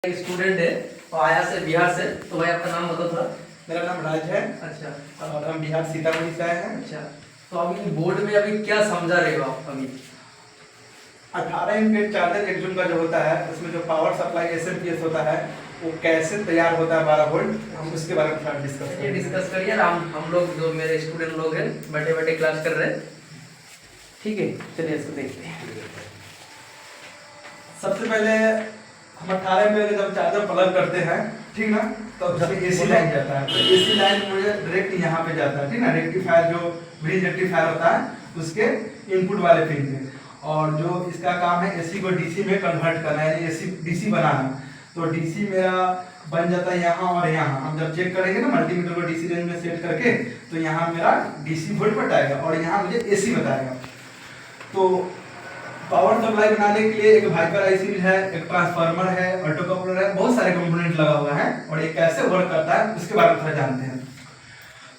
एक स्टूडेंट है वो आया से बिहार से। तो भाई आपका नाम बताओ थोड़ा। मेरा नाम राज है। अच्छा। और हम बिहार सीतामढ़ी से आए हैं। अच्छा, तो अभी बोर्ड में अभी क्या समझा रहे हो आप अभी? 18 एम्पियर चार्जर एक जून का जो होता है उसमें जो पावर सप्लाई एसएमपीएस होता है वो कैसे तैयार होता है 12 वोल्ट, हम उसके बारे में थोड़ा डिस्कस करिए। हम लोग जो मेरे स्टूडेंट लोग हैं बैठे बैठे क्लास कर रहे हैं। ठीक है, चलिए इसको देखते हैं। सबसे पहले हम 18 एम्पियर का जब चार्जर प्लग करते हैं, ठीक ना, तो उसमें एसी लाइन जाता है। तो एसी लाइन मुझे डायरेक्ट यहाँ पे जाता है, ठीक ना। रेक्टिफायर जो ब्रिज रेक्टिफायर होता है उसके इनपुट वाले पिन पे, और जो इसका काम है एसी को डीसी में कन्वर्ट करना, यानी एसी डीसी बनाना। तो डीसी मेरा बन जाता है यहाँ और यहाँ। हम जब चेक करेंगे ना मल्टीमीटर को डीसी रेंज में सेट करके, तो यहाँ मेरा डीसी वोल्ट बताएगा और यहाँ मुझे एसी बताएगा। तो पावर सप्लाई बनाने के लिए एक वाइपर आईसी है, एक ट्रांसफार्मर है, ऑटो कपलर है, बहुत सारे कंपोनेंट लगा हुआ है, और ये कैसे वर्क करता है उसके बारे में थोड़ा जानते हैं।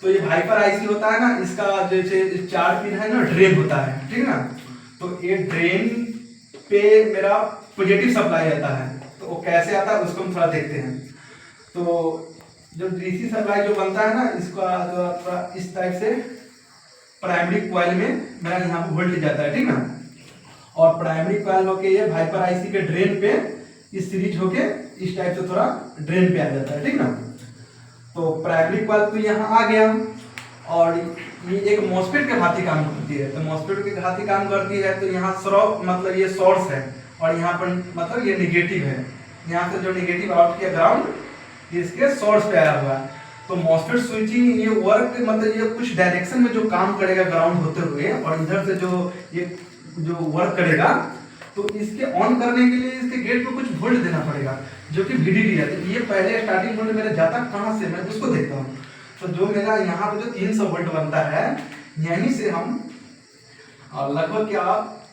तो ये वाइपर आईसी होता है ना, इसका जैसे 4 पिन है ना, ड्रेन होता है, ठीक ना। तो ये ड्रेन पे मेरा पॉजिटिव सप्लाई आता है, तो वो कैसे आता है उसको हम थोड़ा देखते हैं। तो जो डीसी सप्लाई जो बनता है ना, इसका थोड़ा इस टाइप से प्राइमरी कॉइल में मेरा यहाँ पे वोल्टेज जाता है, ठीक ना। और प्राइमरी कॉइल होके ये वाइपर आईसी के ड्रेन पे इस सीरीज होके इस टाइप से थोड़ा ड्रेन पे आ जाता है, ठीक ना। तो प्राइमरी कॉइल तो यहाँ आ गया, और ये एक मॉसफेट के भांति काम करती है। तो मॉसफेट के भांति काम करती है, तो यहाँ स्रोत मतलब ये सोर्स है, और यहाँ पर मतलब ये निगेटिव है। यहाँ से जो निगेटिव आउट किया ग्राउंड इसके सोर्स पे आया हुआ है। तो मॉसफेट स्विचिंग ये वर्क मतलब ये कुछ डायरेक्शन में जो काम करेगा ग्राउंड होते हुए, और इधर से जो वर्क करेगा, तो इसके ऑन करने के लिए इसके गेट में कुछ वोल्ट देना पड़ेगा, जो कि VDD है। तो ये पहले स्टार्टिंग वोल्ट मेरा जाता कहाँ से, मैं उसको देखता हूँ। तो जो मेरा यहाँ पे जो 300 वोल्ट बनता है, यहीं से हम लगभग क्या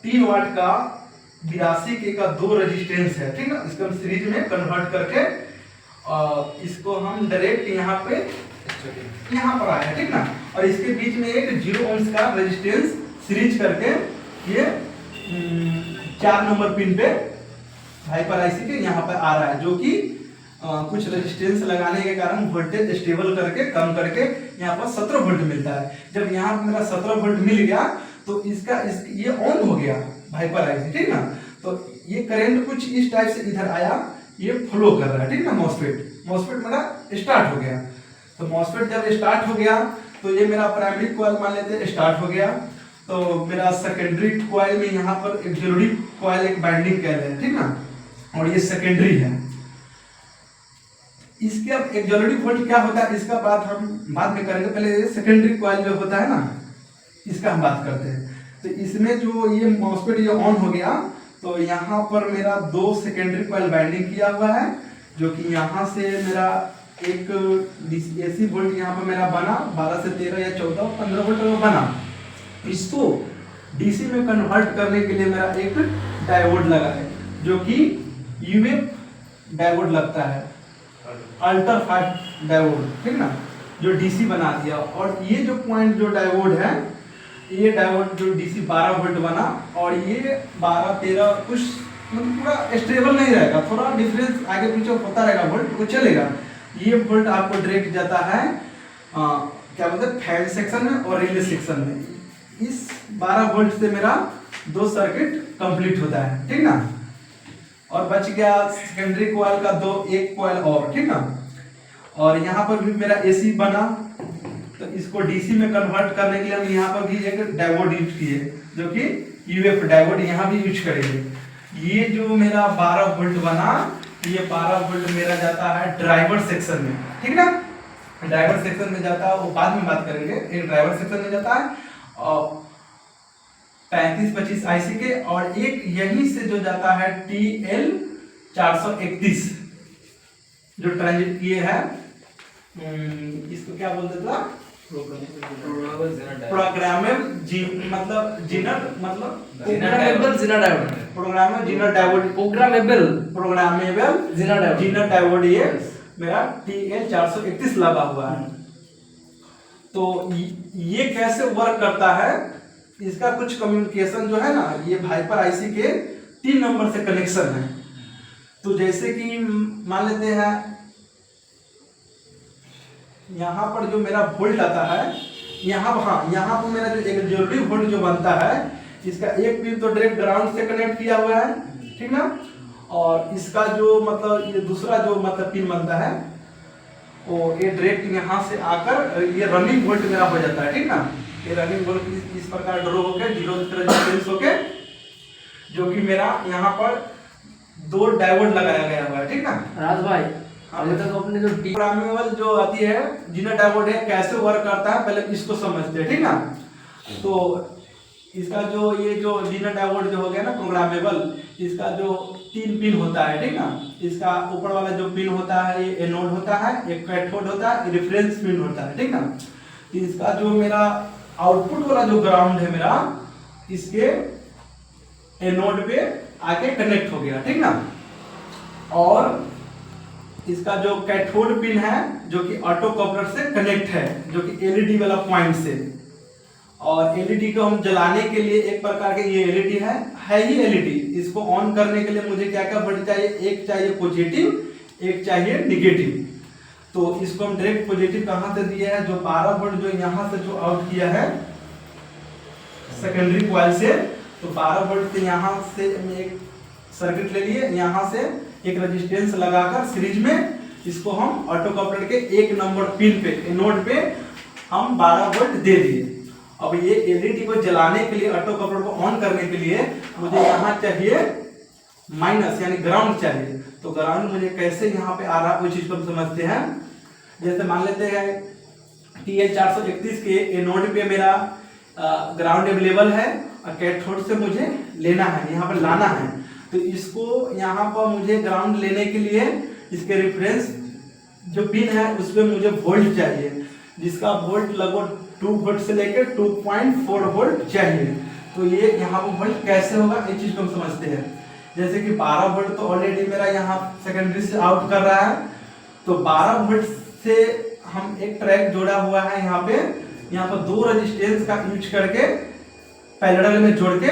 3 वाट का 82 के का 2 रेजिस्टेंस है, ठीक ना। इसको हम सीरीज में कन्वर्ट करके इसको हम डायरेक्ट यहाँ पे यहाँ पर आया, ठीक ना। और इसके बीच में एक 0 ohms का रेजिस्टेंस सीरीज करके ये 4 नंबर पिन पे वाइपर आईसी के यहाँ पर आ रहा है, जो कि कुछ रेजिस्टेंस लगाने के कारण वोल्टेज स्टेबल करके कम करके यहाँ पर 17 वोल्ट मिलता है। जब यहाँ पर मेरा 17 वोल्ट मिल गया, तो ये ऑन हो गया वाइपर आईसी, ठीक ना। तो ये करंट कुछ इस टाइप से इधर आया, ये फ्लो कर रहा है, ठीक ना। मॉसफेट मेरा स्टार्ट हो गया। तो मॉसफेट जब स्टार्ट हो गया, तो ये मेरा प्राइमरी कॉइल मान लेते हैं स्टार्ट हो गया। तो मेरा सेकेंडरी कॉइल में यहाँ पर एक जरूरी कॉइल एक बाइंडिंग कॉइल है, ठीक ना, और ये सेकेंडरी है। इसके अब एक जरूरी वोल्ट क्या होता है इसका बात हम बाद में करेंगे। पहले सेकेंडरी कॉइल जो होता है ना, इसका हम बात करते हैं। तो इसमें जो ये मॉसफेट ये ऑन हो गया, तो यहाँ पर मेरा 2 सेकेंडरी कॉइल बाइंडिंग किया हुआ है, जो कि यहाँ से मेरा एक AC वोल्ट यहाँ पर मेरा बना 12 से 13 या 14 15 वोल्ट बना। इसको डीसी में कन्वर्ट करने के लिए मेरा एक डायोड लगा है, जो कि UF डायोड लगता है, अल्ट्रा फास्ट डायोड, ठीक ना, जो डीसी बना दिया। और ये जो पॉइंट जो डायोड है, ये डायोड जो डीसी 12 वोल्ट बना, और ये 12-13 कुछ मतलब पूरा स्टेबल नहीं रहेगा, थोड़ा डिफरेंस आगे पीछे होता रहेगा, वोल्ट वो चलेगा। ये वोल्ट आपको डायरेक्ट जाता है क्या बोलते हैं फैन सेक्शन में और रिले सेक्शन में। इस 12 वोल्ट से मेरा 2 सर्किट कंप्लीट होता है, ठीक ना। और बच गया सेकेंडरी कॉइल का एक कॉइल और, ठीक ना। और यहाँ पर भी मेरा AC बना, तो इसको डीसी में कन्वर्ट करने के लिए हम यहाँ पर भी एक डायोड यूज किए, जो कि UF डायोड यहाँ भी यूज करेंगे। ये जो मेरा 12 वोल्ट बना, ये 12 वोल्ट मेरा जाता है ड्राइवर सेक्शन में, ठीक ना। ड्राइवर सेक्शन में जाता है, वो बाद में बात करेंगे। एक ड्राइवर सेक्शन में जाता है और 35-25 IC के, और एक यहीं से जो जाता है TL 431 जो ट्रांजिट ये है, इसको क्या बोलते थे, प्रोग्रामेबल जीनर डायोड ये मेरा TL 431 लगा हुआ है। तो ये कैसे वर्क करता है, इसका कुछ कम्युनिकेशन जो है ना, ये वाइपर आईसी के 3 नंबर से कनेक्शन है। तो जैसे कि मान लेते हैं यहाँ पर जो मेरा वोल्ट आता है, यहाँ पर मेरा जो एक जरूरी वोल्ट जो बनता है, इसका एक पिन तो डायरेक्ट ग्राउंड से कनेक्ट किया हुआ है, ठीक ना। और इसका जो मतलब ये दूसरा जो मतलब पिन बनता है वो ये डायरेक्ट यहाँ से आकर ये रनिंग वोल्ट मेरा हो जाता है, ठीक ना। ये रनिंग वोल्ट इस प्रकार ड्रॉ होकर जीरो रेजिस्टेंस होके, जो कि मेरा यहाँ पर 2 डायोड लगाया गया हुआ है, ठीक ना। राज भाई अभी तक अपने जो प्रोग्रामेबल जो आती है जिनर डायोड है कैसे वर्क करता है पहले इसको समझते हैं, ठीक ना। तो इसका जो ये जो जिनर डायोड जो हो गया ना प्रोग्रामेबल, इसका जो 3 पिन होता है, ठीक ना। इसका ऊपर वाला जो पिन होता है ये एनोड होता है, एक कैथोड होता है, रेफरेंस पिन होता है, ठीक ना। इसका जो मेरा आउटपुट वाला जो ग्राउंड है मेरा इसके एनोड पे आके कनेक्ट हो गया, ठीक ना। और इसका जो कैथोड पिन है जो कि ऑटो कपलर से कनेक्ट है, जो कि एलईडी वाला पॉइंट से। और एलईडी को हम जलाने के लिए एक प्रकार के ये एलईडी है ही एलईडी। इसको ऑन करने के लिए मुझे क्या क्या वोल्ट चाहिए, एक चाहिए पॉजिटिव, एक चाहिए निगेटिव। तो इसको हम डायरेक्ट पॉजिटिव कहां से दिया है, जो 12 वोल्ट जो यहां से जो आउट किया है सेकेंडरी कॉइल से, तो 12 वोल्ट से यहां से एक सर्किट ले लिए, यहां से एक रेजिस्टेंस लगाकर सीरीज में इसको हम ऑटो कपलर के 1 नंबर पिन पे एनोड पे हम 12 वोल्ट दे दिए। अब ये एलईडी को जलाने के लिए ऑटो कपलर को ऑन करने के लिए मुझे यहाँ चाहिए माइनस यानी ग्राउंड चाहिए। तो ग्राउंड मुझे कैसे यहाँ पे आ रहा है वो चीज को हम समझते हैं। जैसे मान लेते हैं TL431 के एनोड पे मेरा ग्राउंड अवेलेबल है और कैथोड से मुझे लेना है, यहाँ पर लाना है। तो इसको यहाँ पर मुझे ग्राउंड लेने के लिए इसके रेफरेंस जो पिन है उस पर मुझे वोल्ट चाहिए, जिसका वोल्ट लगभग 2 वोल्ट से लेकर 2.4 वोल्ट चाहिए। तो ये यहाँ पर वोल्ट कैसे होगा ये चीज को हम समझते हैं। जैसे कि 12 वोल्ट तो ऑलरेडी मेरा यहाँ सेकेंडरी से आउट कर रहा है, तो 12 वोल्ट से हम एक ट्रैक जोड़ा हुआ है यहाँ पर 2 रेजिस्टेंस का यूज करके पैरेलल में जोड़ के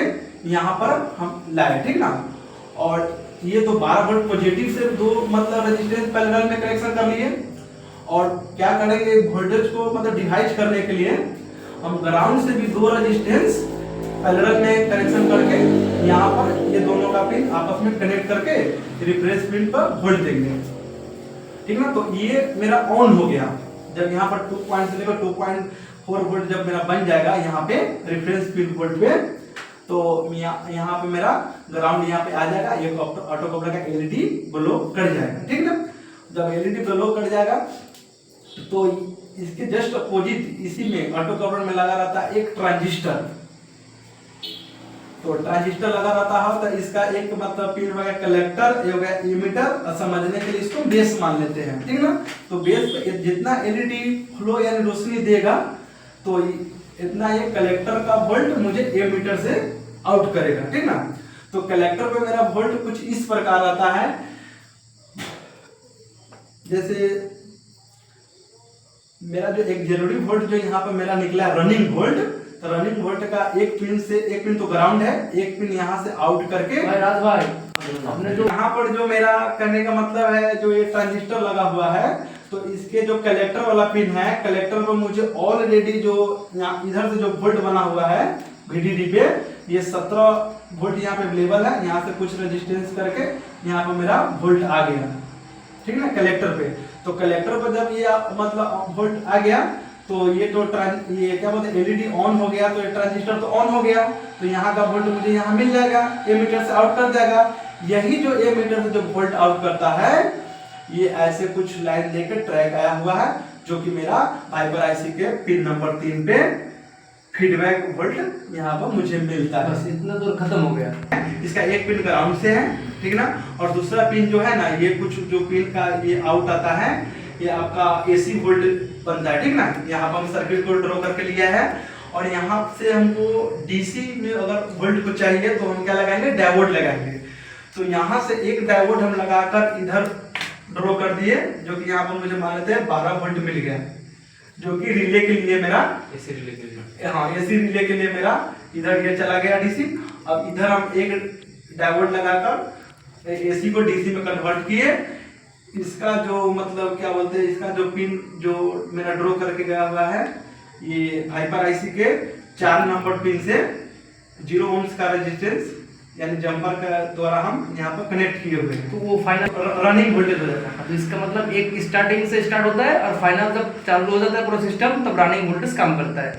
यहाँ पर हम लाए, ठीक ना। और ये तो 12 वोल्ट पॉजिटिव से 2 मतलब रेजिस्टेंस पैरेलल में कनेक्शन कर लिए। और क्या करेंगे वोल्टेज को मतलब डिवाइड करने के लिए हम ग्राउंड से भी 2 रेजिस्टेंस पैरेलल में कनेक्शन करके यहाँ पर ये दोनों का पिन आपस में कनेक्ट करके रिफरेंस पिन पर वोल्ट देंगे, ठीक ना। तो ये मेरा ऑन हो गया। जब यहाँ पर 2 पॉइंट से लेकर 2.4 वोल्ट जब मेरा बन जाएगा यहाँ पे रेफरेंस पिन वोल्ट पे, तो यहाँ पे मेरा ग्राउंड यहाँ पे आ जाएगा, ये ऑटो कपलर का एलईडी ग्लो कर जाएगा, ठीक ना। जब एलईडी ग्लो कर जाएगा तो इसके जस्ट अपोजिट इसी में ऑटो कपलर में लगा रहता है एक ट्रांजिस्टर। तो ट्रांजिस्टर लगा रहता है तो इसका एक मतलब पिन हो गया कलेक्टर, ये हो गया इमीटर, और समझने के लिए इसको बेस मान लेते हैं, ठीक ना। तो बेस पे जितना एलईडी फ्लो यानी रोशनी देगा तो इतना ये कलेक्टर का वोल्ट मुझे एमीटर से आउट करेगा, ठीक ना। तो कलेक्टर पे मेरा वोल्ट कुछ इस प्रकार आता है, जैसे मेरा जो एक जरूरी वोल्ट जो यहाँ पे मेरा निकला है रनिंग वोल्ट, तो रनिंग वोल्ट का एक पिन तो ग्राउंड है, एक पिन यहाँ से आउट करके राज भाई अपने जो यहाँ पर जो मेरा करने का मतलब है जो ये ट्रांजिस्टर लगा हुआ है, तो इसके जो कलेक्टर वाला पिन है, कलेक्टर पर मुझे ऑलरेडी जो इधर से जो वोल्ट बना हुआ है VDD पे, ये 17 वोल्ट यहाँ पे अवेलेबल है। यहाँ से कुछ रेजिस्टेंस करके यहाँ पे मेरा वोल्ट आ गया, ठीक ना, कलेक्टर पे। तो कलेक्टर पर जब ये मतलब वोल्ट आ गया तो ये तो ये क्या बोलते हैं एलईडी ऑन हो गया, तो ये ट्रांजिस्टर तो ऑन हो गया, तो यहाँ का वोल्ट मुझे यहाँ मिल जाएगा, एमीटर से आउट कर जाएगा। यही जो एमीटर से जो वोल्ट आउट करता है ये ऐसे कुछ लाइन लेकर ट्रैक आया हुआ है, जो कि मेरा वाइपर आईसी के पिन नंबर 3 पे फीडबैक वोल्ट यहाँ पर मुझे मिलता है। बस इतना दूर खत्म हो गया। इसका एक पिन ग्राउंड से है, ठीक ना, और दूसरा पिन जो है ना, ये कुछ जो पिन का ये आउट आता है ये आपका एसी वोल्ट बनता है, ठीक ना। यहाँ पर हम सर्किट को ड्रॉ करके लिया है, और यहाँ से हमको डीसी में अगर वोल्ट को चाहिए तो हम क्या लगाएंगे, डायोड लगाएंगे। तो यहाँ से एक डायोड हम लगाकर इधर ड्रॉ कर दिए, जो कि यहाँ पर मुझे मान लेते हैं 12 वोल्ट मिल गया, जो कि रिले के लिए मेरा एसी रिले के लिए एसी रिले के लिए मेरा इधर ये चला गया डीसी। अब इधर हम एक डायोड लगाकर एसी को डीसी में कन्वर्ट किए। इसका जो मतलब क्या बोलते हैं, इसका जो पिन जो मेरा ड्रॉ करके गया हुआ है, ये हाइपर आईसी के 4 नंबर पिन से 0 ohms का रेजिस्टेंस यानी जंपर का द्वारा हम यहाँ पर कनेक्ट किए हुए हैं। तो वो फाइनल रनिंग वोल्टेज हो जाता है। तो इसका मतलब एक स्टार्टिंग से स्टार्ट होता है और फाइनल जब चालू हो जाता है पूरा सिस्टम, तब रनिंग वोल्टेज काम करता है।